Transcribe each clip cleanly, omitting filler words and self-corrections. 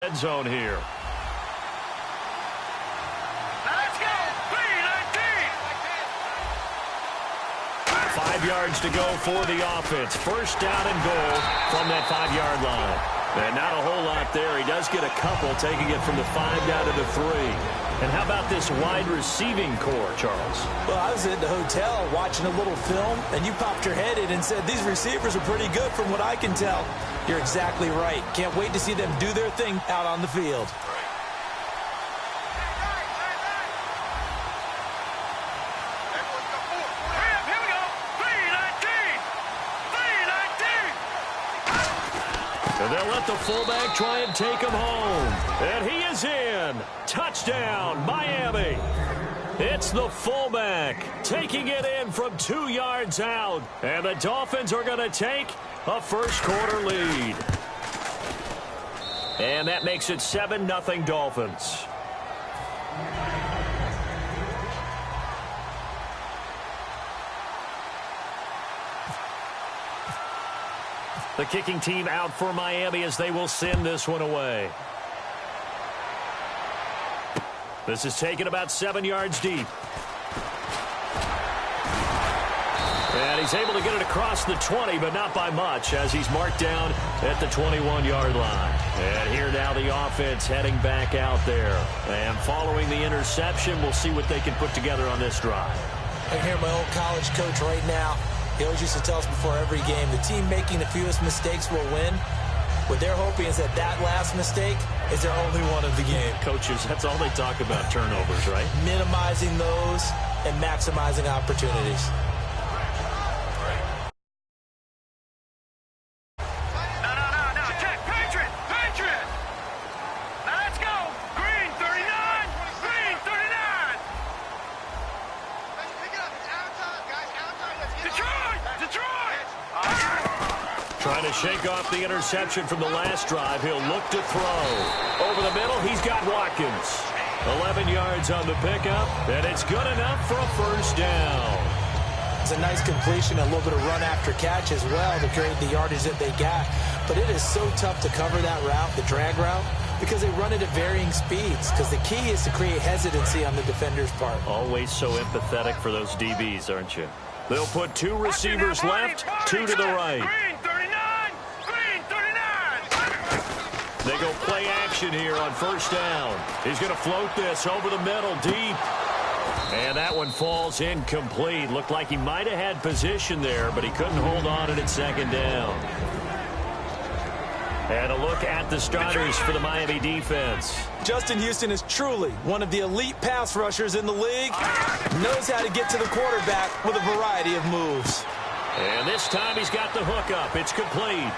Red zone here. Let's go! 5 yards to go for the offense. First down and goal from that 5-yard line. And not a whole lot there. He does get a couple, taking it from the 5 down to the 3. And how about this wide receiving core, Charles? Well, I was at the hotel watching a little film, and you popped your head in and said, these receivers are pretty good from what I can tell. You're exactly right. Can't wait to see them do their thing out on the field. And they'll let the fullback try and take him home. And he is in. Touchdown, Miami. It's the fullback taking it in from 2 yards out. And the Dolphins are going to take a first-quarter lead. And that makes it 7-0 Dolphins. The kicking team out for Miami as they will send this one away. This is taken about 7 yards deep. And he's able to get it across the 20, but not by much, as he's marked down at the 21-yard line. And here now the offense heading back out there. And following the interception, we'll see what they can put together on this drive. I hear my old college coach right now. He always used to tell us before every game, the team making the fewest mistakes will win. What they're hoping is that that last mistake is their only one of the game. Coaches, that's all they talk about, turnovers, right? Minimizing those and maximizing opportunities. Trying to shake off the interception from the last drive. He'll look to throw. Over the middle, he's got Watkins. 11 yards on the pickup, and it's good enough for a first down. It's a nice completion, a little bit of run after catch as well to create the yardage that they got. But it is so tough to cover that route, the drag route, because they run it at varying speeds. Because the key is to create hesitancy on the defender's part. Always so empathetic for those DBs, aren't you? They'll put 2 receivers left, 2 to the right. They go play action here on first down. He's going to float this over the middle deep. And that one falls incomplete. Looked like he might have had position there, but he couldn't hold on at second down. And a look at the starters for the Miami defense. Justin Houston is truly one of the elite pass rushers in the league. Knows how to get to the quarterback with a variety of moves. And this time he's got the hook up. It's complete.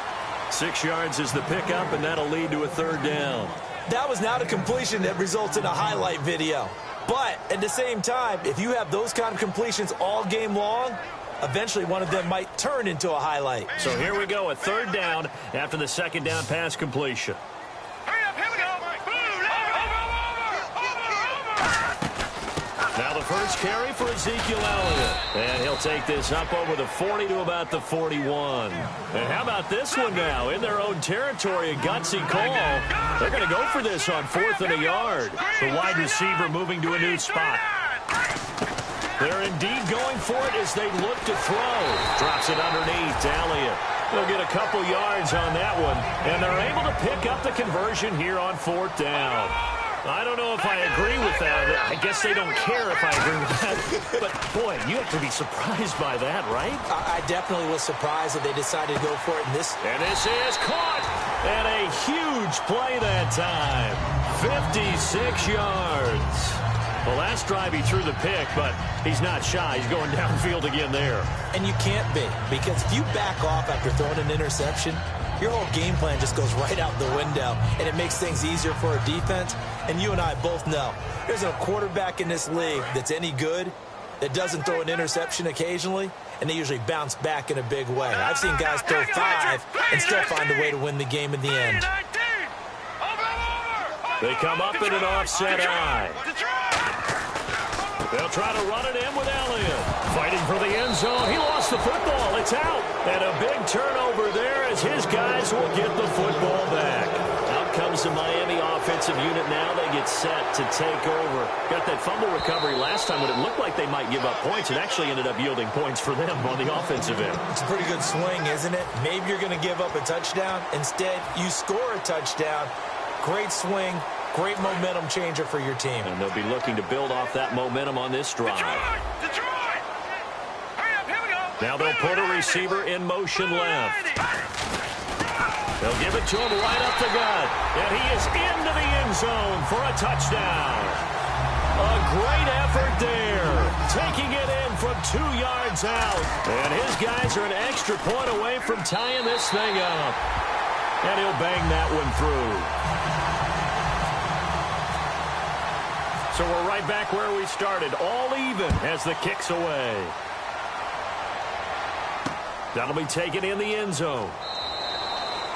6 yards is the pickup, and that'll lead to a third down. That was not a completion that results in a highlight video. But at the same time, if you have those kind of completions all game long, eventually one of them might turn into a highlight. So here we go, a third down after the second down pass completion. Now the first carry for Ezekiel Elliott. And he'll take this up over the 40 to about the 41. And how about this one now? In their own territory, a gutsy call. They're going to go for this on 4th and a yard. The wide receiver moving to a new spot. They're indeed going for it as they look to throw. Drops it underneath to Elliott. They'll get a couple yards on that one. And they're able to pick up the conversion here on 4th down. I don't know if I agree with that. I guess they don't care if I agree with that. But, boy, you have to be surprised by that, right? I definitely was surprised that they decided to go for it in this. And this is caught. And a huge play that time. 56 yards. The last drive he threw the pick, but he's not shy. He's going downfield again there. And you can't be, because if you back off after throwing an interception, your whole game plan just goes right out the window, and it makes things easier for a defense. And you and I both know there's a quarterback in this league that's any good that doesn't throw an interception occasionally, and they usually bounce back in a big way. I've seen guys throw 5 and still find a way to win the game in the end. They come up in an offset eye. They'll try to run it in with Elliott. Fighting for the end zone. He lost the football. It's out. And a big turnover there as his guys will get the football back. Out comes is the Miami offensive unit now. They get set to take over. Got that fumble recovery last time when it looked like they might give up points. It actually ended up yielding points for them on the offensive end. It's a pretty good swing, isn't it? Maybe you're going to give up a touchdown. Instead, you score a touchdown. Great swing, great momentum changer for your team. And they'll be looking to build off that momentum on this drive. Detroit! Hurry up, here we go. Now they'll put a receiver in motion left. They'll give it to him right up the gut. And he is into the end zone for a touchdown. A great effort there. Taking it in from 2 yards out. And his guys are an extra point away from tying this thing up. And he'll bang that one through. So we're right back where we started. All even as the kick's away. That'll be taken in the end zone.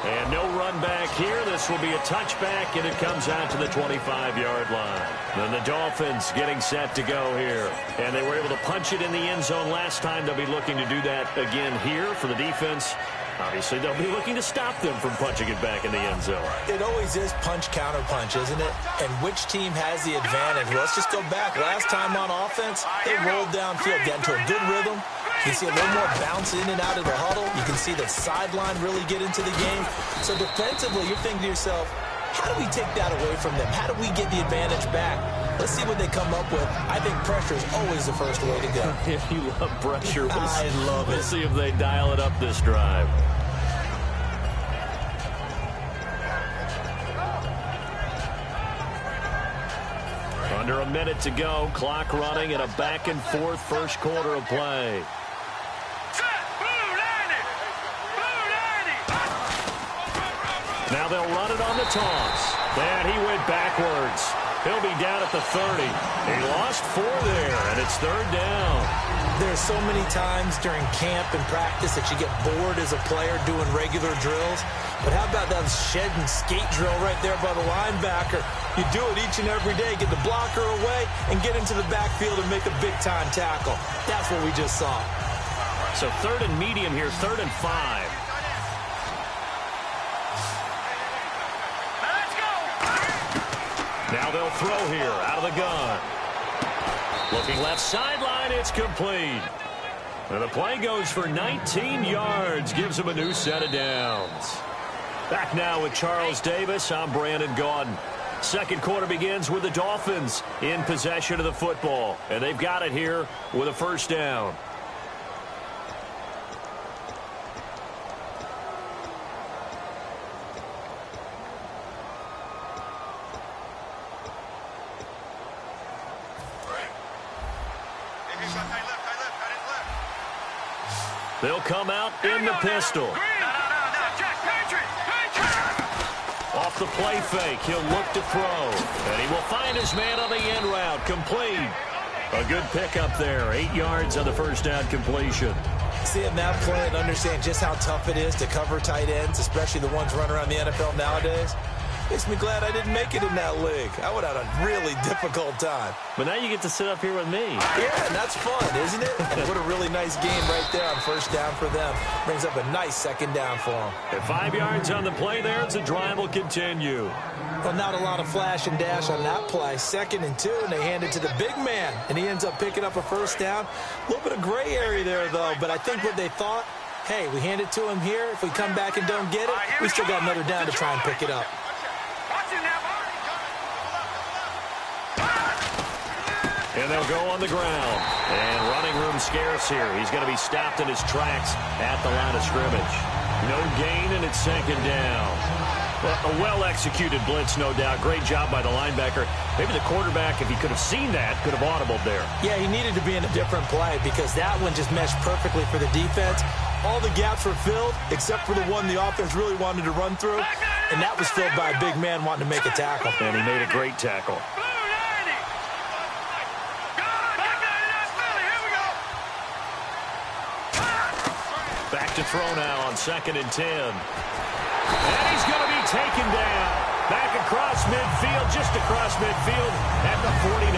And no run back here. This will be a touchback, and it comes out to the 25-yard line. Then the Dolphins getting set to go here. And they were able to punch it in the end zone last time. They'll be looking to do that again here for the defense. Obviously, they'll be looking to stop them from punching it back in the end zone. It always is punch, counter punch, isn't it? And which team has the advantage? Well, let's just go back. Last time on offense, they rolled downfield, got into a good rhythm. You can see a little more bounce in and out of the huddle. You can see the sideline really get into the game. So defensively, you're thinking to yourself, how do we take that away from them? How do we get the advantage back? Let's see what they come up with. I think pressure is always the first way to go. You love pressure. I love it. We'll see if they dial it up this drive. Under a minute to go. Clock running and a back-and-forth first quarter of play. Now they'll run it on the toss. And he went backwards. He'll be down at the 30. He lost 4 there, and it's third down. There's so many times during camp and practice that you get bored as a player doing regular drills. But how about that shed and skate drill right there by the linebacker? You do it each and every day. Get the blocker away and get into the backfield and make a big-time tackle. That's what we just saw. So third and medium here, 3rd and 5. Now they'll throw here out of the gun. Looking left sideline, it's complete. And the play goes for 19 yards, gives him a new set of downs. Back now with Charles Davis, I'm Brandon Gaudin. Second quarter begins with the Dolphins in possession of the football. And they've got it here with a first down. They'll come out in the pistol. Off the play fake, he'll look to throw. And he will find his man on the end route. Complete. A good pickup there. 8 yards on the first down completion. Seeing that play and understand just how tough it is to cover tight ends, especially the ones running around the NFL nowadays, makes me glad I didn't make it in that league. I would have had a really difficult time. But now you get to sit up here with me. Yeah, and that's fun, isn't it? And what a really nice game right there on first down for them. Brings up a nice second down for them. At 5 yards on the play there, the drive will continue. Well, not a lot of flash and dash on that play. 2nd and 2, and they hand it to the big man. And he ends up picking up a first down. A little bit of gray area there, though. But I think what they thought, hey, we hand it to him here. If we come back and don't get it, we still got another down to try and pick it up. And they'll go on the ground. And running room scarce here. He's going to be stopped in his tracks at the line of scrimmage. No gain, and it's 2nd down. Well, a well-executed blitz, no doubt. Great job by the linebacker. Maybe the quarterback, if he could have seen that, could have audibled there. Yeah, he needed to be in a different play because that one just meshed perfectly for the defense. All the gaps were filled except for the one the offense really wanted to run through, and that was filled by a big man wanting to make a tackle. And he made a great tackle. Back to throw now on 2nd and 10. And he's going to be taken down. Back across midfield, just across midfield at the 49.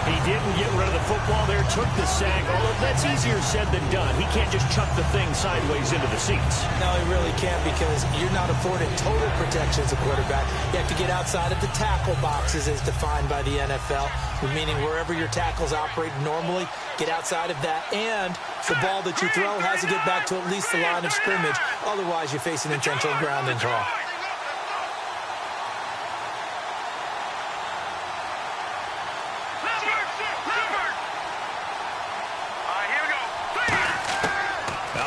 He didn't get rid of the football there, took the sack, although that's easier said than done. He can't just chuck the thing sideways into the seats. No, he really can't, because you're not afforded total protection as a quarterback. You have to get outside of the tackle boxes as defined by the NFL, meaning wherever your tackles operate normally, get outside of that, and the ball that you throw has to get back to at least the line of scrimmage. Otherwise, you face an intentional grounding call.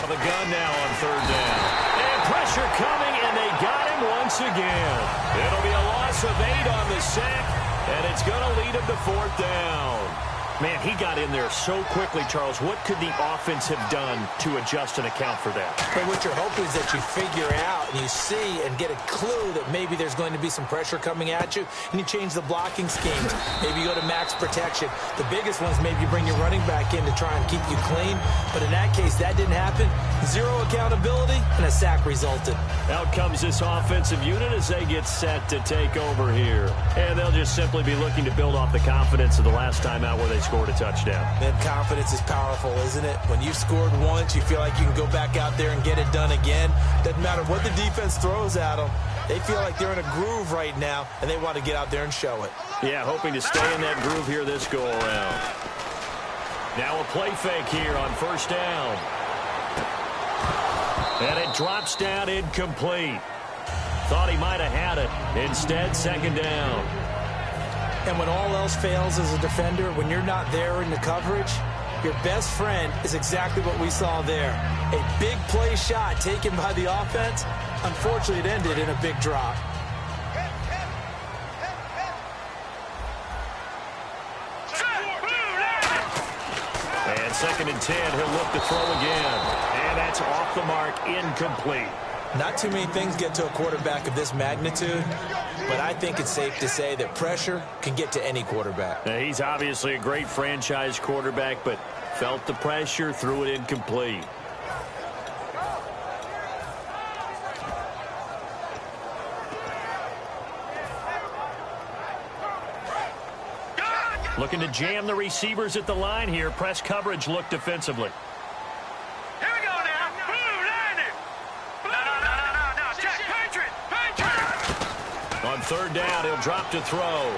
The gun now on third down. And pressure coming, and they got him once again. It'll be a loss of 8 on the sack, and it's going to lead him to fourth down. Man, he got in there so quickly, Charles. What could the offense have done to adjust and account for that? But what you're hoping is that you figure out and you see and get a clue that maybe there's going to be some pressure coming at you, and you change the blocking schemes. Maybe you go to max protection. The biggest ones, maybe you bring your running back in to try and keep you clean. But in that case, that didn't happen. Zero accountability, and a sack resulted. Out comes this offensive unit as they get set to take over here. And they'll just simply be looking to build off the confidence of the last time out where they scored a touchdown. Man, confidence is powerful, isn't it? When you've scored once, you feel like you can go back out there and get it done again. Doesn't matter what the defense throws at them. They feel like they're in a groove right now, and they want to get out there and show it. Yeah, hoping to stay in that groove here this go-around. Now a play fake here on first down. And it drops down incomplete. Thought he might have had it. Instead, second down. And when all else fails as a defender, when you're not there in the coverage, your best friend is exactly what we saw there. A big play shot taken by the offense. Unfortunately, it ended in a big drop. And second and 10, he'll look to throw again. And that's off the mark, incomplete. Not too many things get to a quarterback of this magnitude, but I think it's safe to say that pressure can get to any quarterback. Now, he's obviously a great franchise quarterback, but felt the pressure, threw it incomplete. Looking to jam the receivers at the line here. Press coverage look defensively. Here we go now. Blue, line it. No. Check. Patriot. On third down, he'll drop to throw.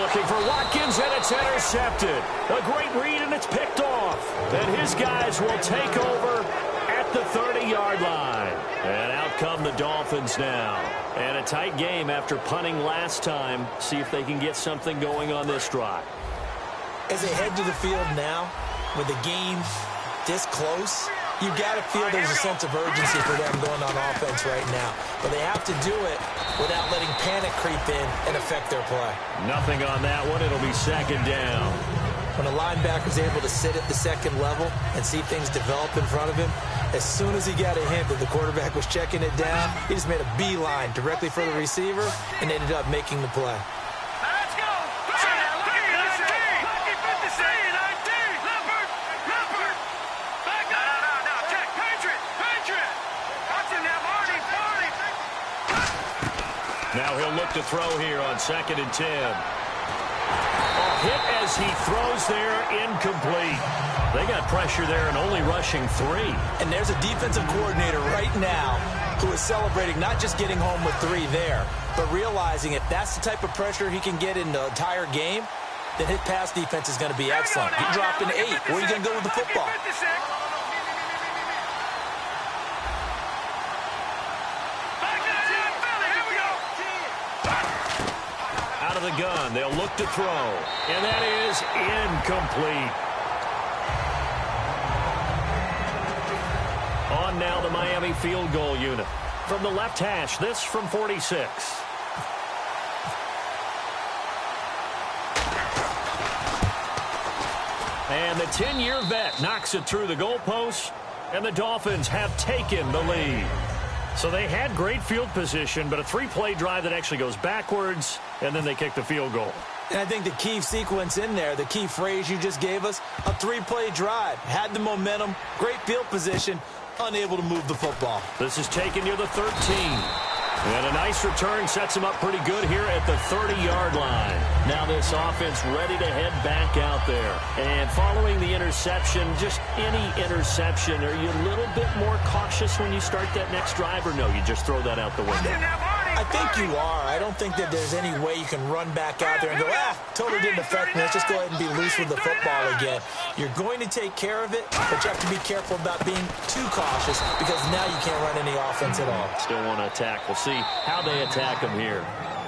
Looking for Watkins, and it's intercepted. A great read, and it's picked off. And his guys will take over at the 30-yard line. And out come the Dolphins now. And a tight game after punting last time. See if they can get something going on this drive. As they head to the field now, with the game this close, you got to feel there's a sense of urgency for them going on offense right now. But they have to do it without letting panic creep in and affect their play. Nothing on that one. It'll be second down. When a linebacker's able to sit at the second level and see things develop in front of him, as soon as he got a hint that the quarterback was checking it down, he just made a beeline directly for the receiver and ended up making the play. Let's go. Check. Patriot. Watch him now, Marty. Now he'll look to throw here on second and 10. Hit as he throws there, incomplete. They got pressure there and only rushing 3. And there's a defensive coordinator right now who is celebrating not just getting home with 3 there, but realizing if that's the type of pressure he can get in the entire game, then his pass defense is going to be excellent. He dropped an 8. Where are you going to go with the football? Out of the gun, they'll look to throw, and that is incomplete. On now the Miami field goal unit. From the left hash, this from 46. And the 10-year vet knocks it through the goalpost, and the Dolphins have taken the lead. So they had great field position, but a 3-play drive that actually goes backwards, and then they kick the field goal. And I think the key sequence in there, the key phrase you just gave us, a 3-play drive. Had the momentum, great field position, unable to move the football. This is taken near the 13. And a nice return sets him up pretty good here at the 30-yard line. Now this offense ready to head back out there. And following the interception, just any interception, are you a little bit more cautious when you start that next drive, or no, you just throw that out the window? I think you are. I don't think that there's any way you can run back out there and go, totally didn't affect me. Let's just go ahead and be loose with the football again. You're going to take care of it, but you have to be careful about being too cautious because now you can't run any offense at all. Still want to attack. We'll see how they attack them here.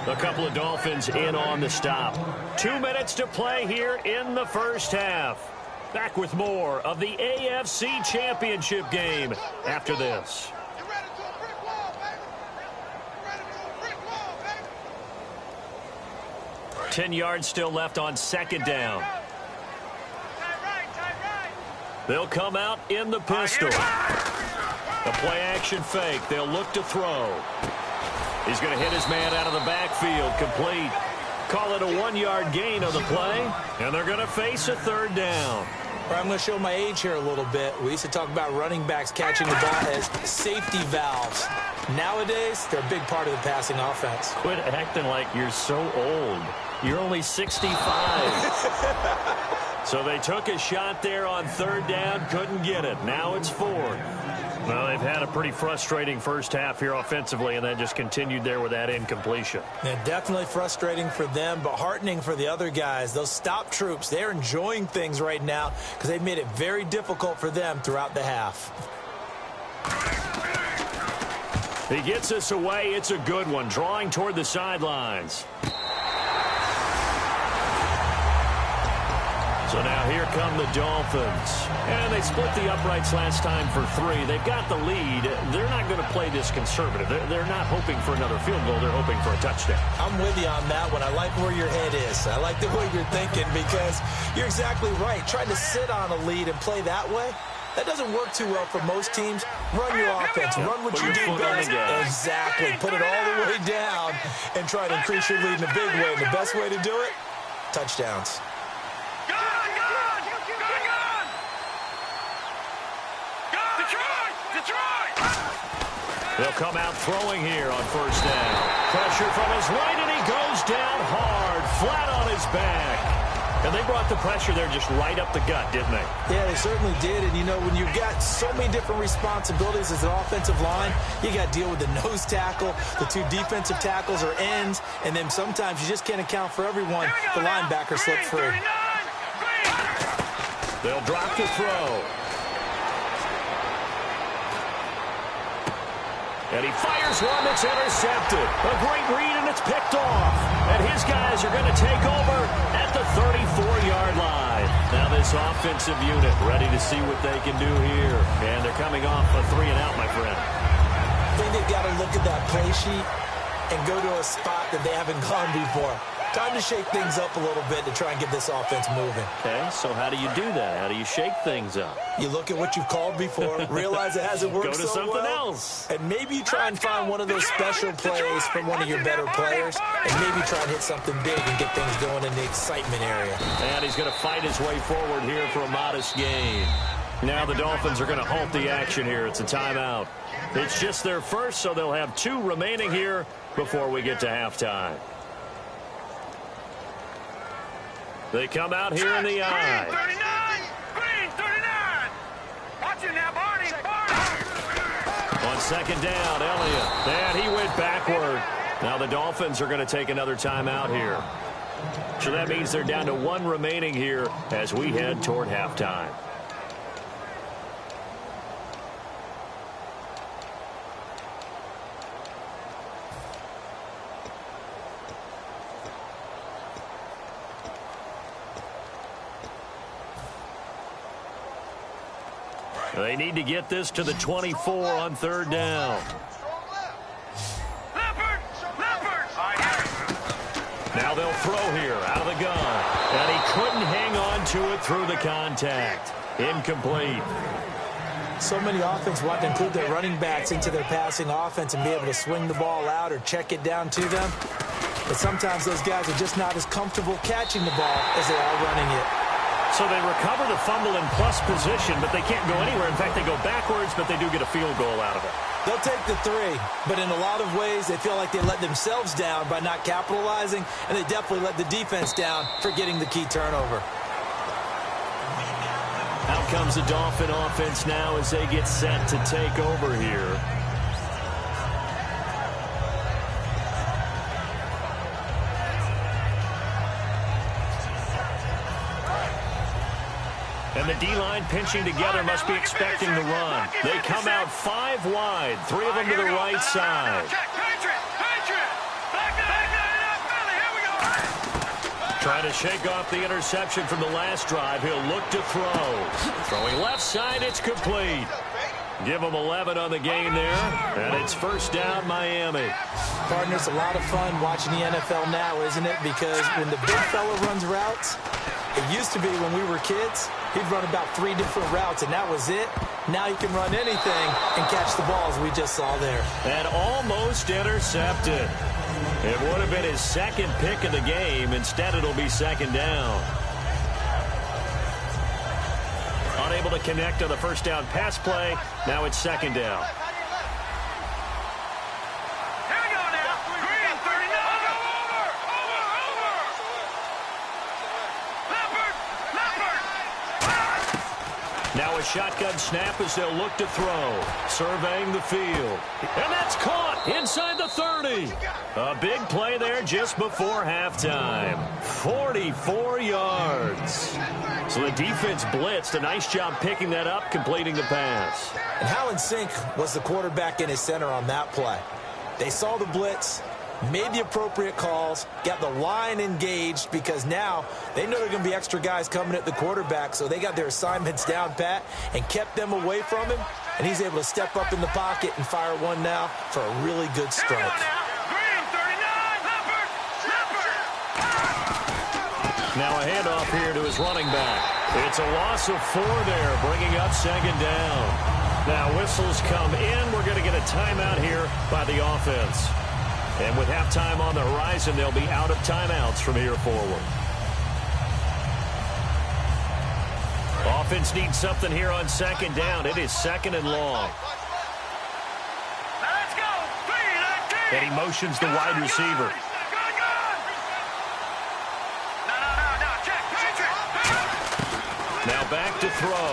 A couple of Dolphins in on the stop. 2 minutes to play here in the first half. Back with more of the AFC Championship game after this. 10 yards still left on second down. They'll come out in the pistol. A play-action fake. They'll look to throw. He's going to hit his man out of the backfield. Complete. Call it a 1-yard gain on the play. And they're going to face a third down. I'm going to show my age here a little bit. We used to talk about running backs catching the ball as safety valves. Nowadays, they're a big part of the passing offense. Quit acting like you're so old. You're only 65. So they took a shot there on third down, couldn't get it. Now it's fourth. Well, they've had a pretty frustrating first half here offensively, and that just continued there with that incompletion. Yeah, definitely frustrating for them, but heartening for the other guys. Those stop troops, they're enjoying things right now because they've made it very difficult for them throughout the half. He gets us away. It's a good one, drawing toward the sidelines. So now here come the Dolphins. And they split the uprights last time for 3. They've got the lead. They're not going to play this conservative. They're not hoping for another field goal. They're hoping for a touchdown. I'm with you on that one. I like where your head is. I like the way you're thinking because you're exactly right. Trying to sit on a lead and play that way, that doesn't work too well for most teams. Run your offense. Run what you do best. Exactly. Put it all the way down and try to increase your lead in a big way. And the best way to do it, touchdowns. They'll come out throwing here on first down. Pressure from his right, and he goes down hard, flat on his back. And they brought the pressure there just right up the gut, didn't they? Yeah, they certainly did. And, you know, when you've got so many different responsibilities as an offensive line, you got to deal with the nose tackle, the 2 defensive tackles or ends, and then sometimes you just can't account for everyone. The linebacker slipped free. They'll drop to throw. And he fires one that's intercepted. A great read, and it's picked off. And his guys are going to take over at the 34-yard line. Now this offensive unit ready to see what they can do here. And they're coming off a 3-and-out, my friend. I think they've got to look at that play sheet and go to a spot that they haven't gone before. Time to shake things up a little bit to try and get this offense moving. Okay, so how do you do that? How do you shake things up? You look at what you've called before, realize it hasn't worked so well. Go to something else. And maybe you try and find one of those special plays from one of your better players, and maybe try and hit something big and get things going in the excitement area. And he's going to fight his way forward here for a modest gain. Now the Dolphins are going to halt the action here. It's a timeout. It's just their first, so they'll have 2 remaining here before we get to halftime. They come out here in the eye. Green 39. Watch it now, Barney. On second down, Elliott. And he went backward. Now the Dolphins are going to take another timeout here. So that means they're down to 1 remaining here as we head toward halftime. They need to get this to the 24 on third down. Now they'll throw here out of the gun. And he couldn't hang on to it through the contact. Incomplete. So many offenses want to include their running backs into their passing offense and be able to swing the ball out or check it down to them. But sometimes those guys are just not as comfortable catching the ball as they are running it. So they recover the fumble in plus position, but they can't go anywhere. In fact, they go backwards, but they do get a field goal out of it. They'll take the 3, but in a lot of ways, they feel like they let themselves down by not capitalizing, and they definitely let the defense down for getting the key turnover. Out comes the Dolphin offense now as they get set to take over here. And the D-line pinching together must be expecting the run. They come out 5 wide, 3 of them to the right side. Trying to shake off the interception from the last drive. He'll look to throw. Throwing left side, it's complete. Give them 11 on the game there, and it's first down, Miami. Partner, it's a lot of fun watching the NFL now, isn't it? Because when the big fella runs routes, it used to be when we were kids, he'd run about 3 different routes, and that was it. Now he can run anything and catch the balls we just saw there. And almost intercepted. It would have been his second pick of the game. Instead, it'll be second down. Unable to connect on the first down pass play. Now it's second down. Here we go now. Green, 39. Over. Leopard. Now a shotgun snap as they'll look to throw. Surveying the field. And that's caught inside the 30. A big play there just before halftime. 44 yards. So the defense blitzed. A nice job picking that up, completing the pass. And how in sync was the quarterback and his center on that play? They saw the blitz, made the appropriate calls, got the line engaged because now they know there are going to be extra guys coming at the quarterback, so they got their assignments down pat and kept them away from him, and he's able to step up in the pocket and fire one now for a really good strike. Now a handoff here to his running back. It's a loss of 4 there, bringing up second down. Now whistles come in. We're going to get a timeout here by the offense. And with halftime on the horizon, they'll be out of timeouts from here forward. Offense needs something here on second down. It is second and long. Let's go. 3-19. And he motions the wide receiver. Now back to throw.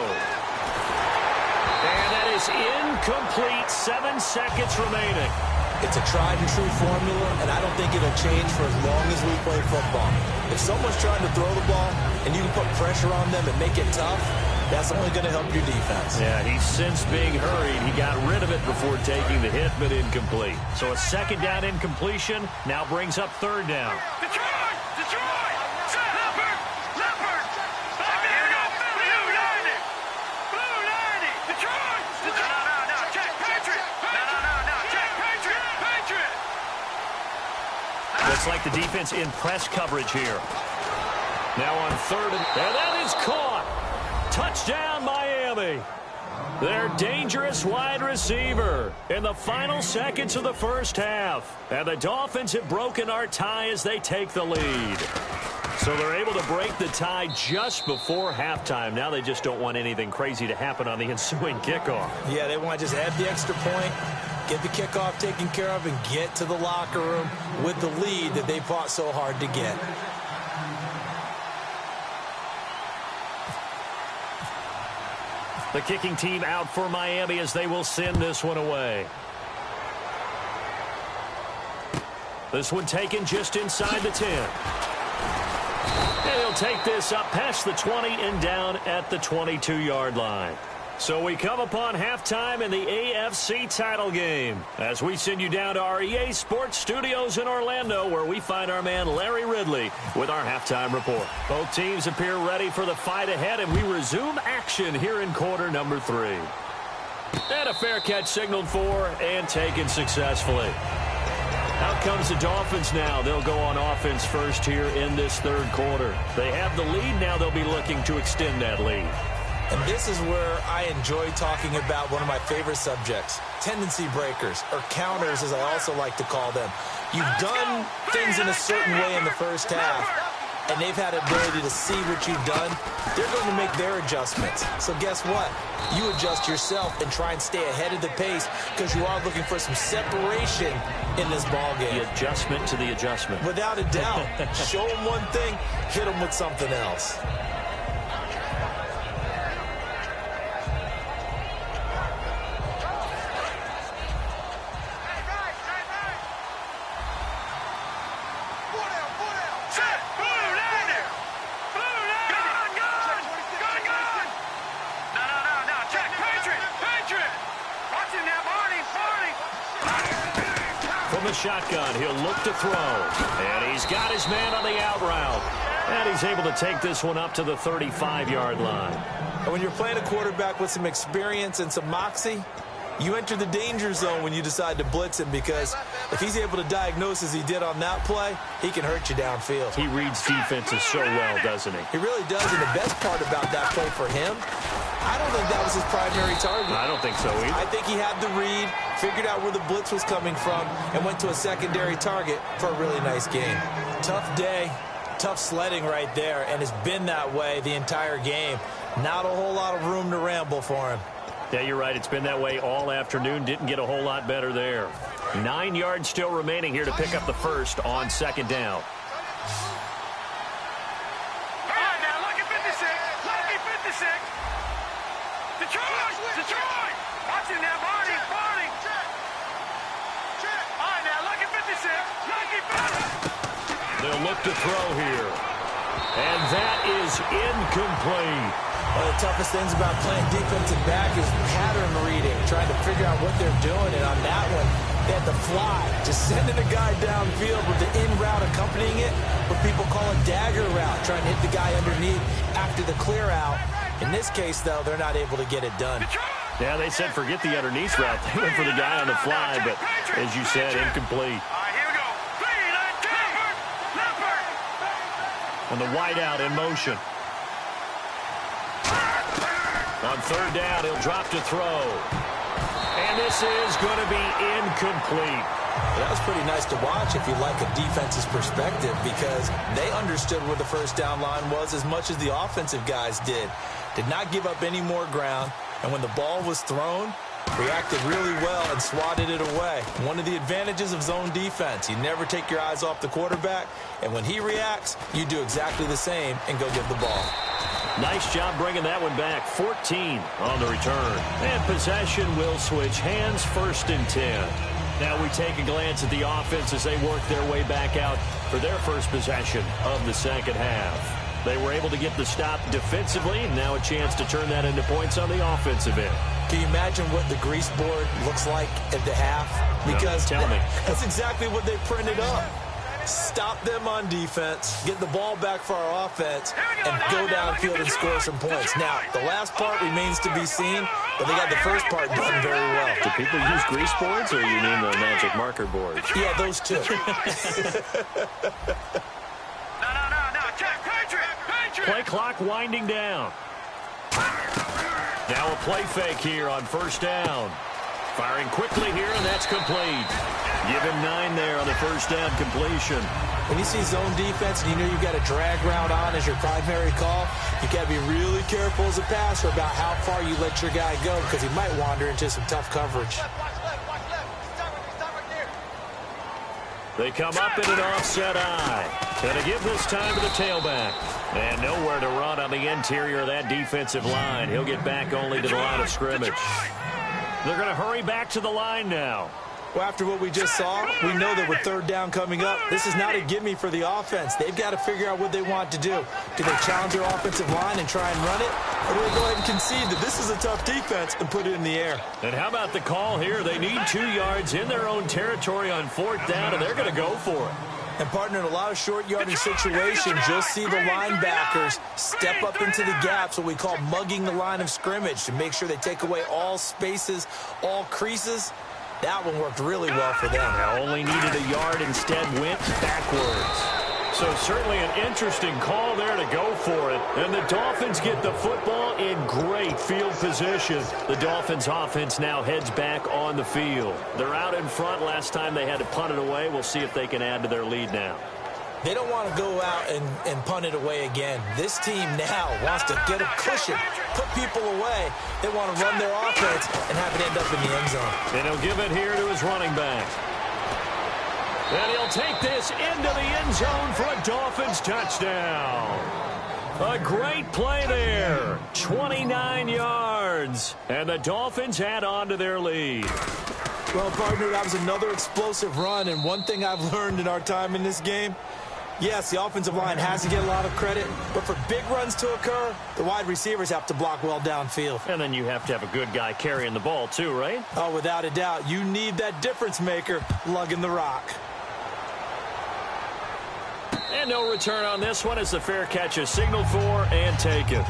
And that is incomplete. 7 seconds remaining. It's a tried-and-true formula, and I don't think it'll change for as long as we play football. If someone's trying to throw the ball and you can put pressure on them and make it tough, that's only going to help your defense. Yeah, he's since being hurried. He got rid of it before taking the hit, but incomplete. So a second down incompletion now brings up third down. Detroit! Leopard! Here we go. Blue 90! Blue 90! Detroit! No, check. Patriot! No, check. Patriot! Looks like the defense in press coverage here. Now on third, and that is caught. Touchdown, Miami. Their dangerous wide receiver in the final seconds of the first half. And the Dolphins have broken our tie as they take the lead. So they're able to break the tie just before halftime. Now they just don't want anything crazy to happen on the ensuing kickoff. Yeah, they want to just add the extra point, get the kickoff taken care of, and get to the locker room with the lead that they fought so hard to get. The kicking team out for Miami as they will send this one away. This one taken just inside the 10. And he'll take this up past the 20 and down at the 22-yard line. So we come upon halftime in the AFC title game as we send you down to our EA Sports Studios in Orlando, where we find our man Larry Ridley with our halftime report. Both teams appear ready for the fight ahead, and we resume action here in quarter number 3. And a fair catch signaled for and taken successfully. Out comes the Dolphins now. They'll go on offense first here in this third quarter. They have the lead. Now they'll be looking to extend that lead. And this is where I enjoy talking about one of my favorite subjects, tendency breakers, or counters as I also like to call them. You've done things in a certain way in the first half. and they've had the ability to see what you've done, they're going to make their adjustments. So guess what? You adjust yourself and try and stay ahead of the pace because you are looking for some separation in this ballgame. The adjustment to the adjustment. Without a doubt. Show them one thing, hit them with something else. Shotgun, he'll look to throw, and he's got his man on the out route, and he's able to take this one up to the 35-yard line. And when you're playing a quarterback with some experience and some moxie, you enter the danger zone when you decide to blitz him, because if he's able to diagnose as he did on that play, he can hurt you downfield. He reads defenses so well, doesn't he? He really does, and the best part about that play for him, I don't think that was his primary target. I don't think so either. I think he had the read, figured out where the blitz was coming from, and went to a secondary target for a really nice game. Tough day, tough sledding right there, and it's been that way the entire game. Not a whole lot of room to ramble for him. Yeah, you're right. It's been that way all afternoon. Didn't get a whole lot better there. 9 yards still remaining here to pick up the first on second down. All right, now, lucky 56. Lucky 56. Detroit. Watch him now, Barney. All right, now, lucky 56. Lucky 50. They'll look to throw here. And that is incomplete. One of the toughest things about playing defensive back is pattern reading, trying to figure out what they're doing. And on that one, they had the fly, just sending a guy downfield with the in route accompanying it, what people call a dagger route, trying to hit the guy underneath after the clear out. In this case, though, they're not able to get it done. Yeah, they said forget the underneath route. They went for the guy on the fly, but as you said, incomplete. All right, here we go. And the wideout in motion. On third down, he'll drop to throw. And this is going to be incomplete. That was pretty nice to watch if you like a defense's perspective, because they understood where the first down line was as much as the offensive guys did. Did not give up any more ground, and when the ball was thrown, reacted really well and swatted it away. One of the advantages of zone defense, you never take your eyes off the quarterback, and when he reacts, you do exactly the same and go give the ball. Nice job bringing that one back. 14 on the return. And possession will switch hands, 1st and 10. Now we take a glance at the offense as they work their way back out for their first possession of the second half. They were able to get the stop defensively, and now a chance to turn that into points on the offensive end. Can you imagine what the grease board looks like at the half? Because tell me. That's exactly what they printed up. Stop them on defense, get the ball back for our offense, and go downfield and score some points. Now, the last part remains to be seen, but they got the first part done very well. Do people use grease boards, or you mean the magic marker boards? Yeah, those two. Play clock winding down. Now a play fake here on first down. Firing quickly here, and that's complete. Give him 9 there on the first down completion. When you see zone defense and you know you've got a drag route on as your primary call, you've got to be really careful as a passer about how far you let your guy go, because he might wander into some tough coverage. They come up in an offset eye. Going to give this time to the tailback. And nowhere to run on the interior of that defensive line. He'll get back only to the line of scrimmage. They're going to hurry back to the line now. Well, after what we just saw, we know that with third down coming up, this is not a gimme for the offense. They've got to figure out what they want to do. Do they challenge their offensive line and try and run it? Or do they go ahead and concede that this is a tough defense and put it in the air? And how about the call here? They need 2 yards in their own territory on 4th down, and they're going to go for it. And, partner, in a lot of short yardage situations, you'll see the linebackers step up into the gaps, what we call mugging the line of scrimmage, to make sure they take away all spaces, all creases. That one worked really well for them. Now only needed a yard, instead went backwards. So certainly an interesting call there to go for it. And the Dolphins get the football in great field position. The Dolphins offense now heads back on the field. They're out in front. Last time they had to punt it away. We'll see if they can add to their lead now. They don't want to go out and punt it away again. This team now wants to get a cushion, put people away. They want to run their offense and have it end up in the end zone. And he'll give it here to his running back. And he'll take this into the end zone for a Dolphins touchdown. A great play there. 29 yards. And the Dolphins add on to their lead. Well, partner, that was another explosive run. And one thing I've learned in our time in this game, yes, the offensive line has to get a lot of credit, but for big runs to occur, the wide receivers have to block well downfield. And then you have to have a good guy carrying the ball too, right? Oh, without a doubt. You need that difference maker lugging the rock. And no return on this one as the fair catch is signaled for and taken.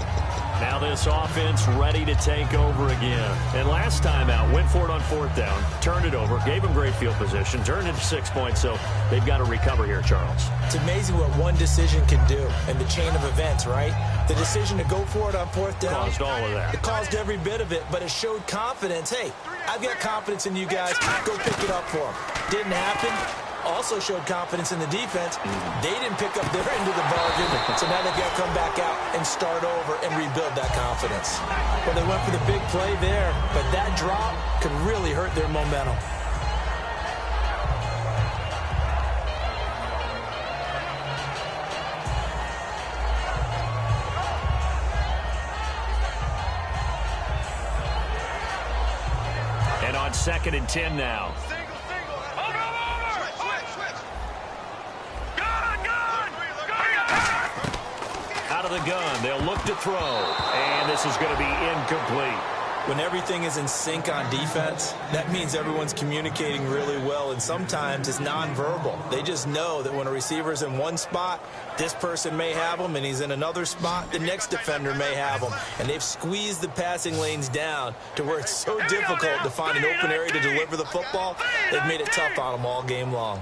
Now this offense ready to take over again. And last time out, went for it on fourth down, turned it over, gave them great field position, turned it to 6 points, so they've got to recover here, Charles. It's amazing what one decision can do in the chain of events, right? The decision to go for it on fourth down. Caused all of that. It caused every bit of it, but it showed confidence. Hey, I've got confidence in you guys. Go pick it up for them. Didn't happen. Also showed confidence in the defense. They didn't pick up their end of the bargain, so now they've got to come back out and start over and rebuild that confidence. Well, they went for the big play there, but that drop could really hurt their momentum. And on 2nd and 10 now. Out of the gun, they'll look to throw, and this is going to be incomplete. When everything is in sync on defense, that means everyone's communicating really well, and sometimes it's nonverbal. They just know that when a receiver's in one spot, this person may have him, and he's in another spot, the next defender may have him. And they've squeezed the passing lanes down to where it's so difficult to find an open area to deliver the football. They've made it tough on them all game long.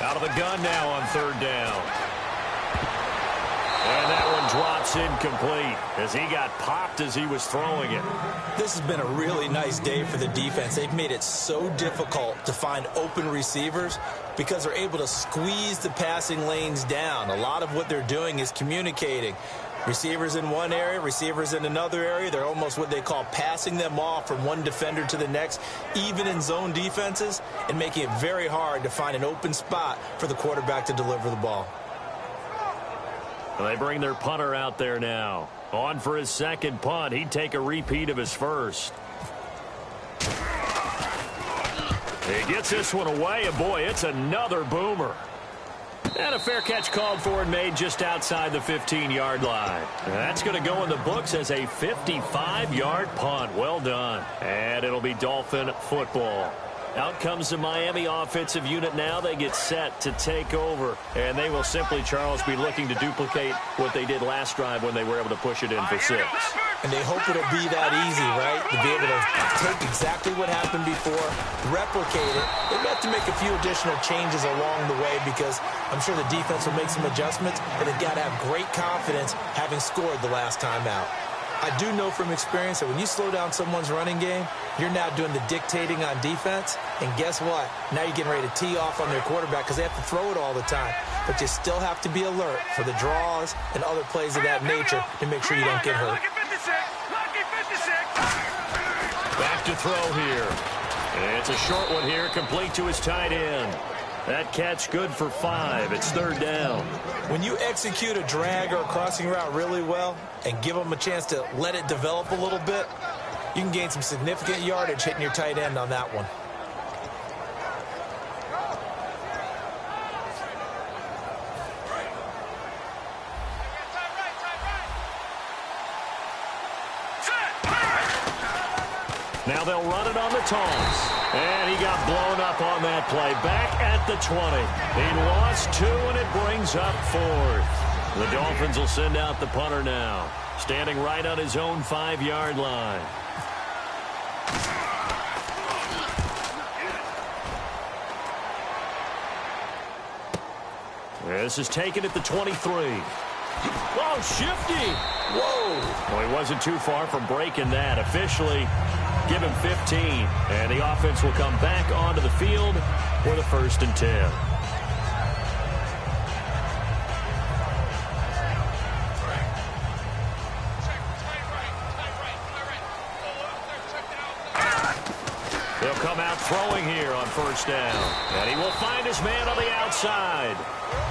Out of the gun now on 3rd down. And that one drops incomplete as he got popped as he was throwing it. This has been a really nice day for the defense. They've made it so difficult to find open receivers because they're able to squeeze the passing lanes down. A lot of what they're doing is communicating. Receivers in one area, receivers in another area. They're almost what they call passing them off from one defender to the next, even in zone defenses, and making it very hard to find an open spot for the quarterback to deliver the ball. They bring their punter out there now. On for his second punt. He'd take a repeat of his first. He gets this one away, and boy, it's another boomer. And a fair catch called for and made just outside the 15-yard line. That's going to go in the books as a 55-yard punt. Well done. And it'll be Dolphin football. Out comes the Miami offensive unit now. They get set to take over. And they will simply, Charles, be looking to duplicate what they did last drive when they were able to push it in for 6. And they hope it'll be that easy, right? To be able to take exactly what happened before, replicate it. They have to make a few additional changes along the way because I'm sure the defense will make some adjustments, but they've got to have great confidence having scored the last time out. I do know from experience that when you slow down someone's running game, you're now doing the dictating on defense. And guess what? Now you're getting ready to tee off on their quarterback because they have to throw it all the time. But you still have to be alert for the draws and other plays of that nature to make sure you don't get hurt. Back to throw here. It's a short one here, complete to his tight end. That catch good for 5. It's 3rd down. When you execute a drag or a crossing route really well and give them a chance to let it develop a little bit, you can gain some significant yardage hitting your tight end on that one. Now they'll run it on the toss. And he got blown up on that play. Back at the 20. He lost 2, and it brings up 4th. The Dolphins will send out the punter now. Standing right on his own 5-yard line. This is taken at the 23. Oh, shifty. Whoa. Well, he wasn't too far from breaking that. Officially, give him 15. And the offense will come back onto the field for the 1st and 10. throwing here on first down. And he will find his man on the outside.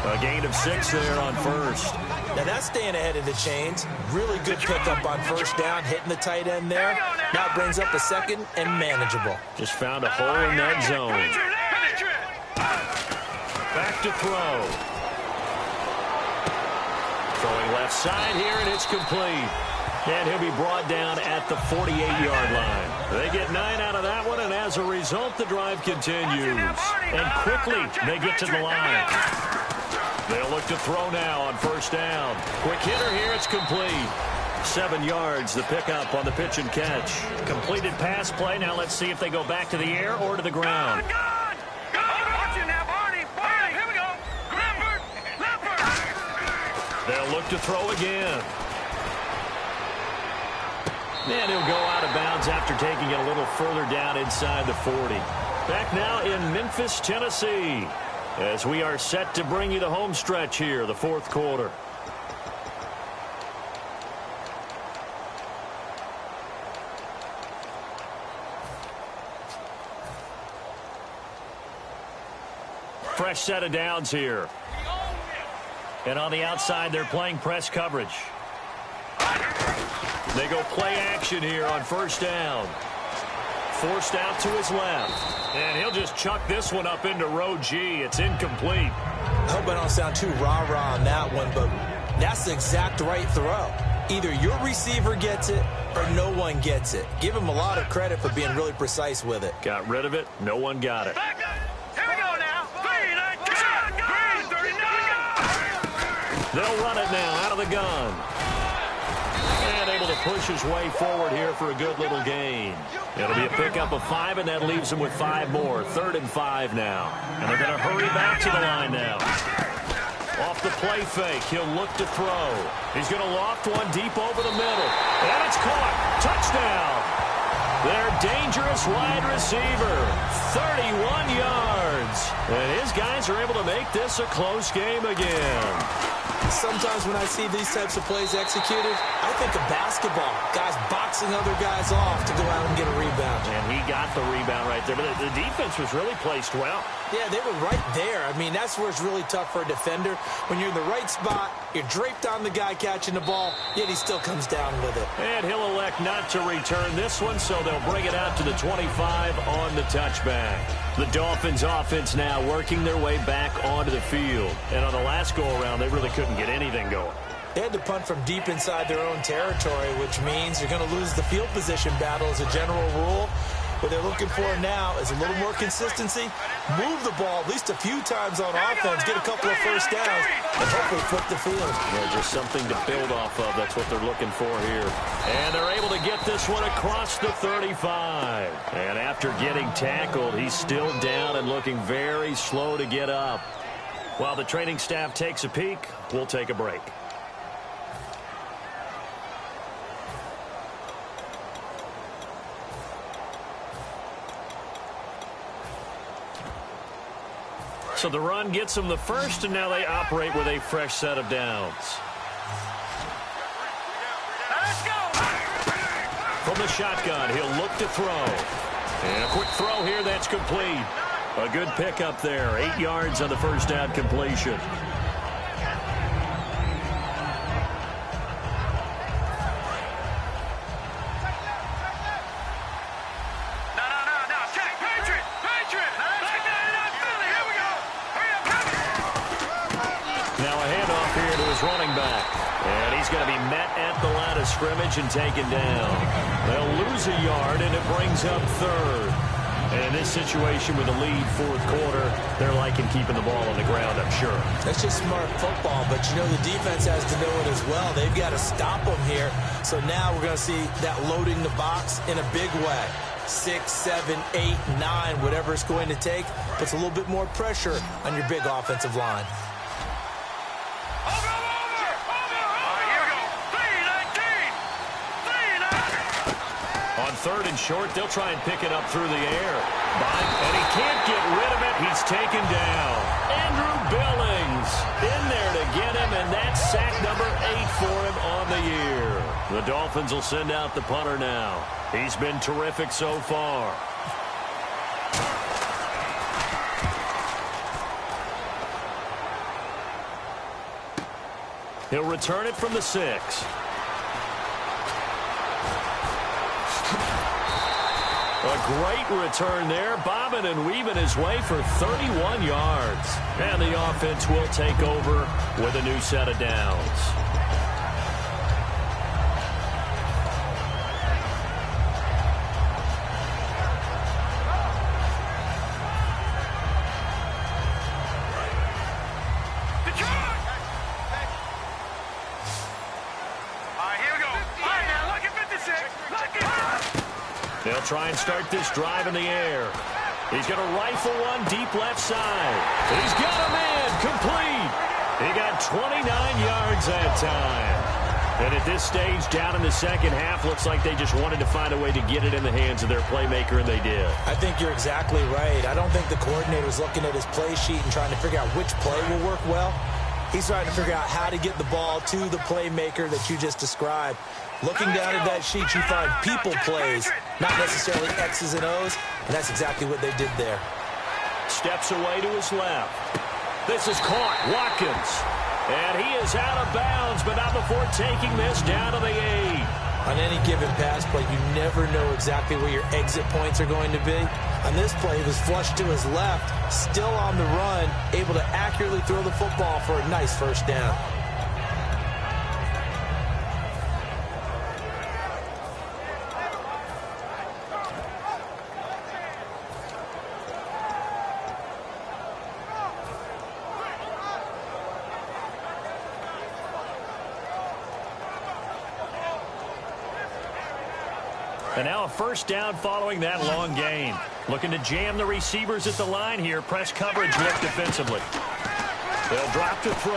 A gain of 6 there on first. Now that's staying ahead of the chains. Really good pickup on first down, hitting the tight end there. Now it brings up a second and manageable. Just found a hole in that zone. Back to throw. Throwing left side here, and it's complete. And he'll be brought down at the 48-yard line. They get 9 out of that one, and as a result, the drive continues. And quickly, they get to the line. They'll look to throw now on first down. Quick hitter here, it's complete. 7 yards, the pickup on the pitch and catch. Completed pass play. Now let's see if they go back to the air or to the ground. They'll look to throw again. And he'll go out of bounds after taking it a little further down inside the 40. Back now in Memphis, Tennessee, as we are set to bring you the home stretch here, the fourth quarter. Fresh set of downs here. And on the outside, they're playing press coverage. They go play action here on first down. Forced out to his left. And he'll just chuck this one up into row G. It's incomplete. I hope I don't sound too rah-rah on that one, but that's the exact right throw. Either your receiver gets it or no one gets it. Give him a lot of credit for being really precise with it. Got rid of it. No one got it. They'll run it now out of the gun. And able to push his way forward here for a good little gain. It'll be a pickup of 5, and that leaves him with 5 more. 3rd and 5 now. And they're going to hurry back to the line now. Off the play fake, he'll look to throw. He's going to loft one deep over the middle. And it's caught. Touchdown. Their dangerous wide receiver. 31 yards. And his guys are able to make this a close game again. Sometimes when I see these types of plays executed, I think of basketball. Guys boxing other guys off to go out and get a rebound. And he got the rebound right there. But the defense was really placed well. Yeah, they were right there. I mean, that's where it's really tough for a defender. When you're in the right spot, you're draped on the guy catching the ball, yet he still comes down with it. And he'll elect not to return this one, so they'll bring it out to the 25 on the touchback. The Dolphins offense now working their way back onto the field. And on the last go-around, they really couldn't get anything going. They had to punt from deep inside their own territory, which means you're going to lose the field position battle as a general rule. What they're looking for now is a little more consistency, move the ball at least a few times on offense, get a couple of first downs, and hopefully flip the field. Yeah, just something to build off of. That's what they're looking for here. And they're able to get this one across the 35. And after getting tackled, he's still down and looking very slow to get up. While the training staff takes a peek, we'll take a break. So the run gets them the first, and now they operate with a fresh set of downs. From the shotgun, he'll look to throw. And a quick throw here, that's complete. A good pickup there, 8 yards on the first down completion. Running back, and he's going to be met at the line of scrimmage and taken down. They'll lose a yard, and it brings up 3rd. And in this situation with the lead, 4th quarter, they're liking keeping the ball on the ground, I'm sure. That's just smart football, but you know the defense has to know it as well. They've got to stop them here. So now we're going to see that loading the box in a big way. 6, 7, 8, 9, whatever it's going to take, puts a little bit more pressure on your big offensive line. On 3rd and short, they'll try and pick it up through the air. And he can't get rid of it. He's taken down. Andrew Billings in there to get him, and that's sack number 8 for him on the year. The Dolphins will send out the punter now. He's been terrific so far. He'll return it from the 6. A great return there, bobbing and weaving his way for 31 yards. And the offense will take over with a new set of downs. They'll try and start this drive in the air. He's going to rifle one deep left side. He's got a man complete. He got 29 yards that time. And at this stage, down in the second half, looks like they just wanted to find a way to get it in the hands of their playmaker, and they did. I think you're exactly right. I don't think the coordinator's looking at his play sheet and trying to figure out which play will work well. He's trying to figure out how to get the ball to the playmaker that you just described. Looking down at that sheet, you find people plays, not necessarily X's and O's, and that's exactly what they did there. Steps away to his left. This is caught. Watkins. And he is out of bounds, but not before taking this down to the 8. On any given pass play, you never know exactly where your exit points are going to be. On this play, he was flushed to his left, still on the run, able to accurately throw the football for a nice first down. And now a first down following that long gain. Looking to jam the receivers at the line here. Press coverage look defensively. They'll drop to throw.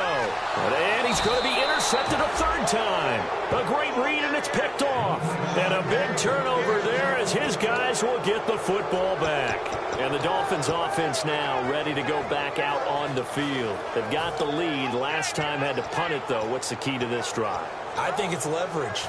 And he's going to be intercepted a third time. A great read, and it's picked off. And a big turnover there as his guys will get the football back. And the Dolphins offense now ready to go back out on the field. They've got the lead. Last time had to punt it, though. What's the key to this drive? I think it's leverage.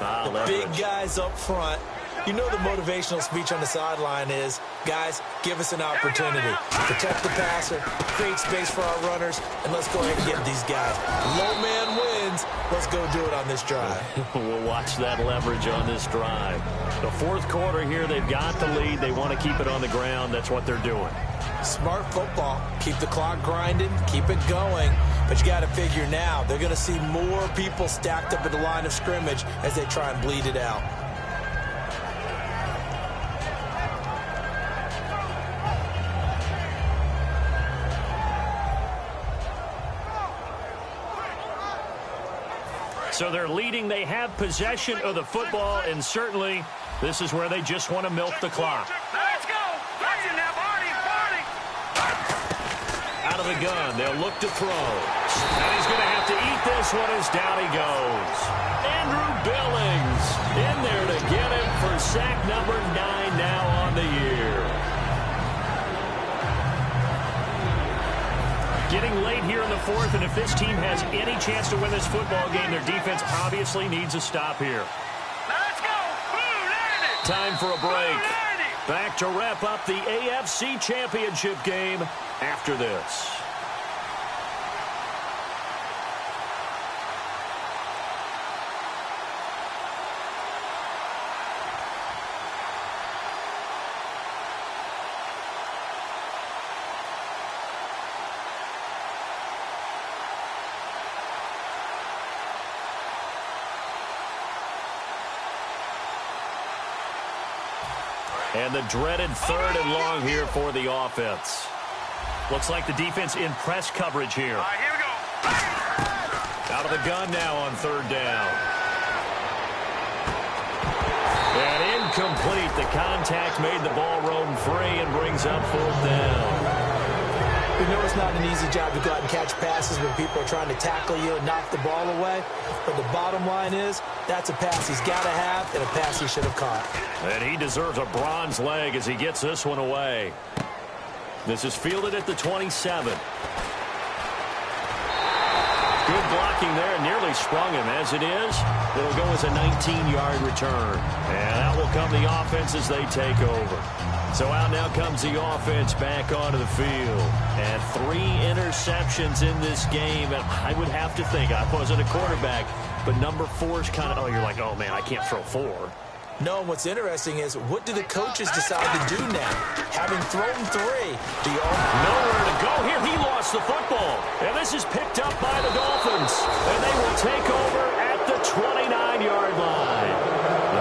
Big guys up front. You know the motivational speech on the sideline is, guys, give us an opportunity. Protect the passer, create space for our runners, and let's go ahead and get these guys. Low man wins. Let's go do it on this drive. We'll watch that leverage on this drive. The fourth quarter here, they've got the lead. They want to keep it on the ground. That's what they're doing. Smart football. Keep the clock grinding. Keep it going. But you got to figure now, they're going to see more people stacked up at the line of scrimmage as they try and bleed it out. So they're leading. They have possession of the football, and certainly this is where they just want to milk the clock. Let's go. That's in there, Barney. Out of the gun, they'll look to throw. And he's going to have to eat this one as down he goes. Andrew Billings in there to get him for sack number 9 now on the year. Getting late here in the fourth, and if this team has any chance to win this football game, their defense obviously needs a stop here. Let's go. Blue 90. Time for a break. Back to wrap up the AFC Championship game after this. And the dreaded third and long here for the offense. Looks like the defense in press coverage here. All right, here we go. Out of the gun now on third down. And incomplete. The contact made the ball roam free and brings up fourth down. We know it's not an easy job to go out and catch passes when people are trying to tackle you and knock the ball away. But the bottom line is, that's a pass he's got to have and a pass he should have caught. And he deserves a bronze leg as he gets this one away. This is fielded at the 27. Good blocking there, nearly sprung him. As it is, it'll go as a 19-yard return. And out will come the offense as they take over. So out now comes the offense back onto the field. And 3 interceptions in this game. And I would have to think, I wasn't a quarterback, but number 4 is kind of, oh, you're like, oh, man, I can't throw 4. No, what's interesting is what do the coaches decide to do now? Having thrown 3, do you nowhere to go here. He lost the football. And this is picked up by the Dolphins. And they will take over at the 29-yard line.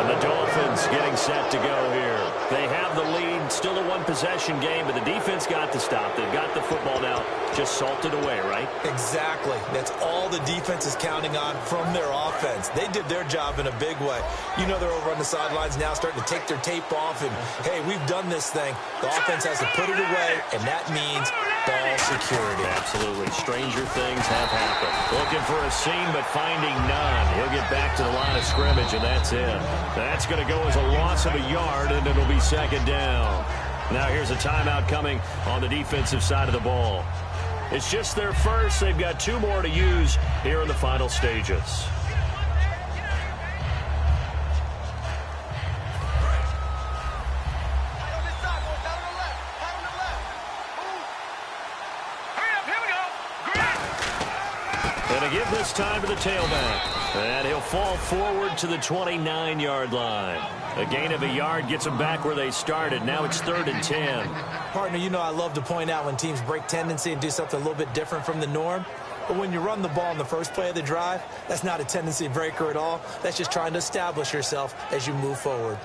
And the Dolphins getting set to go here. They have the lead, still a 1-possession game, but the defense got to stop. They've got the football now just salted away, right? Exactly. That's all the defense is counting on from their offense. They did their job in a big way. You know they're over on the sidelines now starting to take their tape off and, hey, we've done this thing. The offense has to put it away, and that means ball security. Absolutely. Stranger things have happened. Looking for a seam, but finding none. He'll get back to the line of scrimmage, and that's it. That's going to go as a loss of a yard, and it'll be second down. Now here's a timeout coming on the defensive side of the ball. It's just their first. They've got 2 more to use here in the final stages. And to give this time to the tailback. And he'll fall forward to the 29-yard line. A gain of a yard gets them back where they started. Now it's 3rd and 10. Partner, you know I love to point out when teams break tendency and do something a little bit different from the norm. But when you run the ball in the first play of the drive, that's not a tendency breaker at all. That's just trying to establish yourself as you move forward.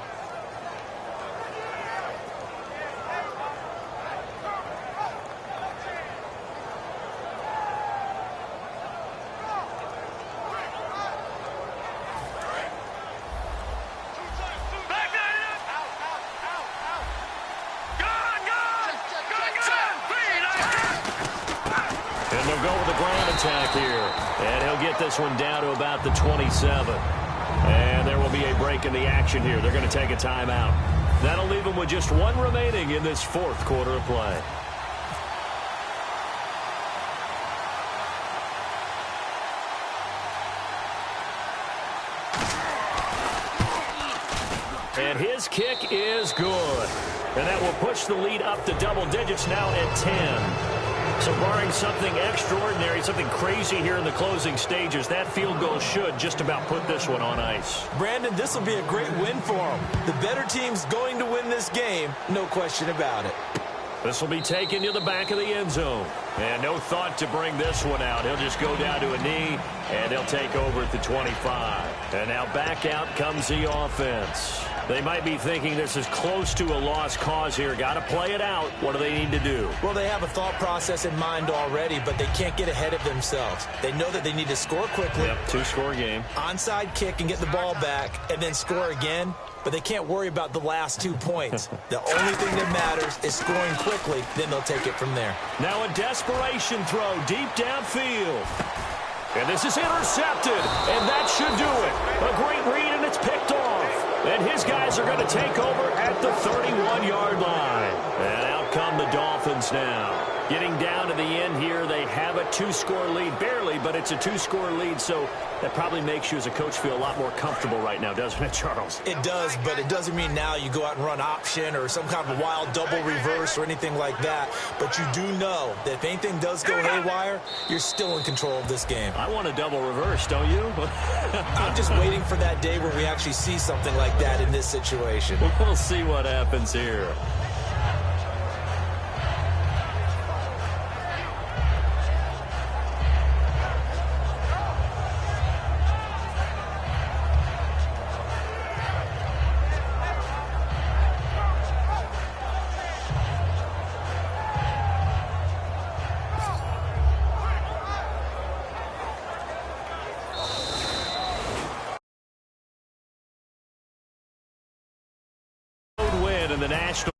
And he'll get this one down to about the 27. And there will be a break in the action here. They're going to take a timeout. That'll leave them with just 1 remaining in this 4th quarter of play. And his kick is good. And that will push the lead up to double digits now at 10. So barring something extraordinary, something crazy here in the closing stages, that field goal should just about put this one on ice. Brandon, this will be a great win for them. The better team's going to win this game, no question about it. This will be taken to the back of the end zone. And no thought to bring this one out. He'll just go down to a knee, and he'll take over at the 25. And now back out comes the offense. They might be thinking this is close to a lost cause here. Got to play it out. What do they need to do? Well, they have a thought process in mind already, but they can't get ahead of themselves. They know that they need to score quickly. Yep, 2-score game. Onside kick and get the ball back, and then score again. But they can't worry about the last 2 points. The only thing that matters is scoring quickly. Then they'll take it from there. Now a desperation throw deep downfield. And this is intercepted. And that should do it. A great read, and it's picked off. And his guys are going to take over at the 31-yard line. And out come the Dolphins now. Getting down to the end here, they have a 2-score lead. Barely, but it's a 2-score lead, so that probably makes you as a coach feel a lot more comfortable right now, doesn't it, Charles? It does, but it doesn't mean now you go out and run option or some kind of wild double reverse or anything like that. But you do know that if anything does go haywire, you're still in control of this game. I want a double reverse, don't you? I'm just waiting for that day where we actually see something like that in this situation. We'll see what happens here. In the national